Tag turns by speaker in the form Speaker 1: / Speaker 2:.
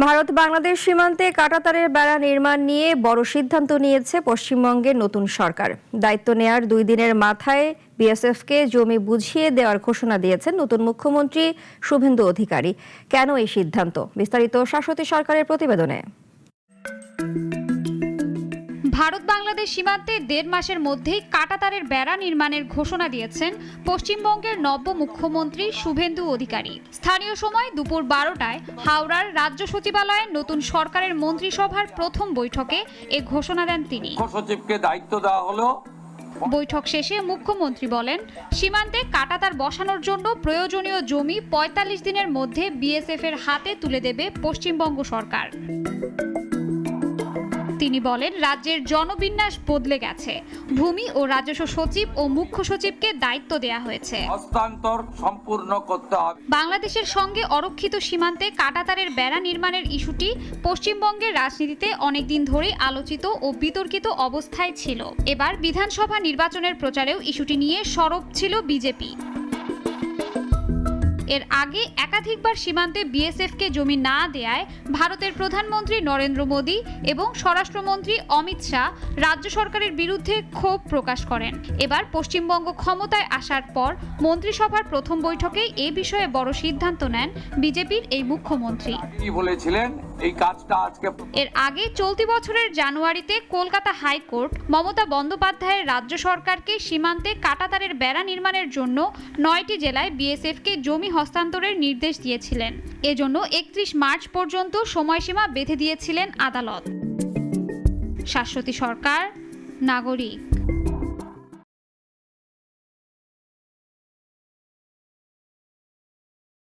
Speaker 1: ভারত বাংলাদেশ সীমান্তে কাঁটাতারের বেড়া নির্মাণ নিয়ে বড় সিদ্ধান্ত নিয়েছে পশ্চিমবঙ্গের নতুন সরকার। দায়িত্ব নেয়ার 2 দিনের মাথায় বিএসএফকে জমি বুঝিয়ে দেওয়ার ঘোষণা দিয়েছেন নতুন মুখ্যমন্ত্রী শুভেন্দু অধিকারী। কেন এই সিদ্ধান্ত? বিস্তারিত শাশ্বতী সরকারের প্রতিবেদনে।
Speaker 2: ভারত বাংলাদেশ সীমান্তে 1.5 মাসের মধ্যেই কাঁটাতারের বেড়া নির্মাণের ঘোষণা দিয়েছেন পশ্চিমবঙ্গের নব্য মুখ্যমন্ত্রী শুভেন্দু অধিকারী। স্থানীয় সময় দুপুর 12টায় হাওড়ার রাজ্য সচিবালয়ে নতুন সরকারের মন্ত্রিসভার প্রথম বৈঠকে এ ঘোষণা দেন তিনি।
Speaker 3: সচিবকে দায়িত্ব দেওয়া হলো।
Speaker 2: বৈঠক শেষে মুখ্যমন্ত্রী বলেন, সীমান্তে কাঁটাতার বসানোর জন্য প্রয়োজনীয় জমি 45 দিনের মধ্যে বিএসএফ এর হাতে তুলে দেবে পশ্চিমবঙ্গ সরকার। তিনি বলেন, রাজ্যের জনবিন্যাস বদলে গেছে। ভূমি ও রাজস্ব সচিব ও মুখ্য সচিবকে দায়িত্ব দেওয়া হয়েছে।
Speaker 3: হস্তান্তর সম্পূর্ণ করতে হবে।
Speaker 2: বাংলাদেশের সঙ্গে অরক্ষিত সীমান্তে কাঁটাতারের বেড়া নির্মাণের ইস্যুটি পশ্চিমবঙ্গের রাজনীতিতে অনেকদিন ধরেই আলোচিত ও বিতর্কিত অবস্থায় ছিল। এবার বিধানসভা নির্বাচনের প্রচারেও ইস্যুটি নিয়ে সরব ছিল বিজেপি। এর আগে একাধিকবার সীমান্তে বিএসএফকে জমি না দেয়ায় ভারতের প্রধানমন্ত্রী নরেন্দ্র মোদী এবং স্বরাষ্ট্রমন্ত্রী অমিত শাহ রাজ্য সরকারের বিরুদ্ধে ক্ষোভ প্রকাশ করেন। এবার পশ্চিমবঙ্গ ক্ষমতায় আসার পর মন্ত্রিসভার প্রথম বৈঠকেই এ বিষয়ে বড় সিদ্ধান্ত নেন বিজেপির এই মুখ্যমন্ত্রী।
Speaker 3: কি বলেছিলেন, এই কাজটা আজকে।
Speaker 2: এর আগে চলতি বছরের জানুয়ারিতে কলকাতা হাইকোর্ট মমতা বন্দ্যোপাধ্যায়ের রাজ্য সরকারকে সীমান্তে কাঁটাতারের বেড়া নির্মাণের জন্য 9টি জেলায় বিএসএফকে জমি হস্তান্তরের নির্দেশ দিয়েছিলেন। এজন্য 31 মার্চ পর্যন্ত সময়সীমা বেঁধে দিয়েছিলেন আদালত। শাশ্বতী সরকার, নাগরিক।